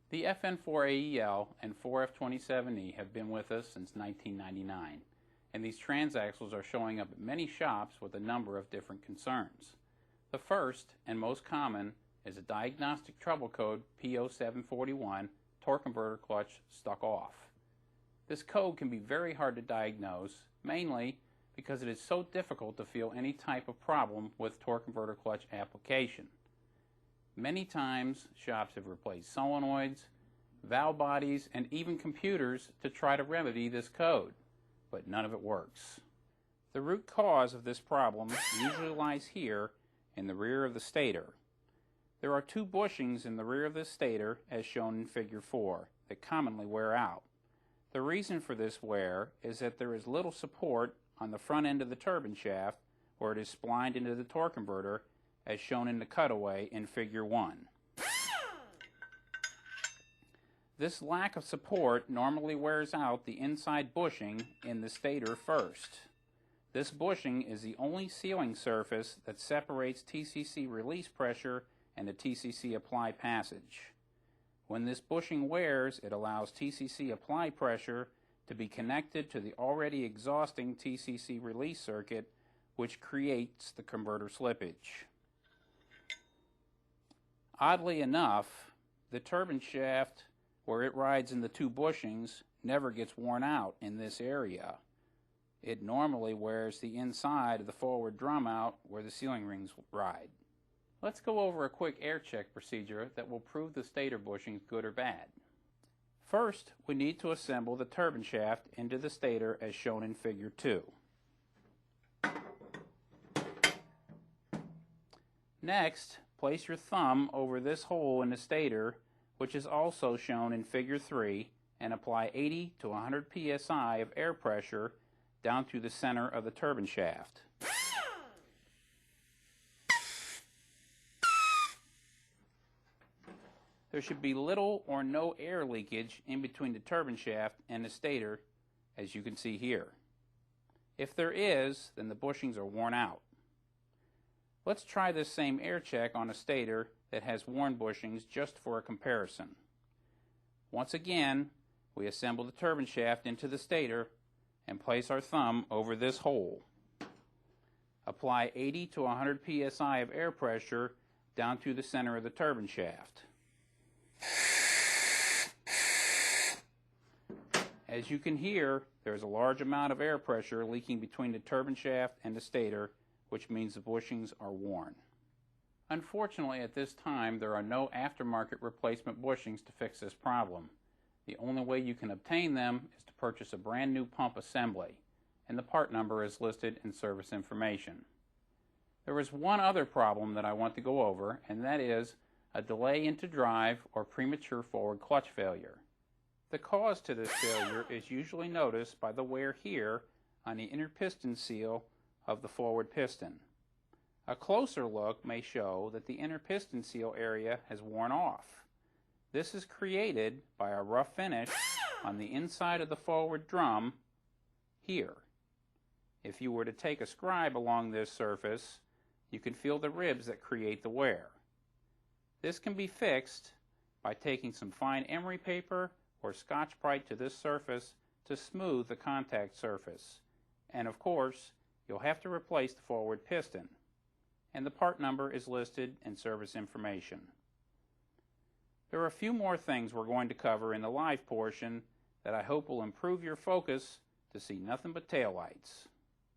The FN4AEL and 4F27E have been with us since 1999, and these transaxles are showing up at many shops with a number of different concerns. The first and most common is a diagnostic trouble code P0741, torque converter clutch stuck off. This code can be very hard to diagnose, mainly because it is so difficult to feel any type of problem with torque converter clutch application. Many times shops have replaced solenoids, valve bodies, and even computers to try to remedy this code, but none of it works. The root cause of this problem usually lies here in the rear of the stator. There are two bushings in the rear of the stator, as shown in Figure 4, that commonly wear out. The reason for this wear is that there is little support on the front end of the turbine shaft where it is splined into the torque converter, as shown in the cutaway in Figure 1. This lack of support normally wears out the inside bushing in the stator first. This bushing is the only sealing surface that separates TCC release pressure and the TCC apply passage. When this bushing wears, it allows TCC apply pressure to be connected to the already exhausting TCC release circuit, which creates the converter slippage. Oddly enough, the turbine shaft where it rides in the two bushings never gets worn out in this area. It normally wears the inside of the forward drum out where the sealing rings ride. Let's go over a quick air check procedure that will prove the stator bushings good or bad. First, we need to assemble the turbine shaft into the stator as shown in Figure 2. Next, place your thumb over this hole in the stator, which is also shown in Figure 3, and apply 80 to 100 psi of air pressure down through the center of the turbine shaft. There should be little or no air leakage in between the turbine shaft and the stator, as you can see here. If there is, then the bushings are worn out. Let's try this same air check on a stator that has worn bushings just for a comparison. Once again, we assemble the turbine shaft into the stator and place our thumb over this hole. Apply 80 to 100 psi of air pressure down through the center of the turbine shaft. As you can hear, there is a large amount of air pressure leaking between the turbine shaft and the stator, which means the bushings are worn. Unfortunately, at this time, there are no aftermarket replacement bushings to fix this problem. The only way you can obtain them is to purchase a brand new pump assembly, and the part number is listed in service information. There is one other problem that I want to go over, and that is a delay into drive or premature forward clutch failure. The cause to this failure is usually noticed by the wear here on the inner piston seal of the forward piston. A closer look may show that the inner piston seal area has worn off. This is created by a rough finish on the inside of the forward drum here. If you were to take a scribe along this surface, you can feel the ribs that create the wear. This can be fixed by taking some fine emery paper or Scotch-Brite to this surface to smooth the contact surface. And of course, you'll have to replace the forward piston. And the part number is listed in service information. There are a few more things we're going to cover in the live portion that I hope will improve your focus to see nothing but taillights.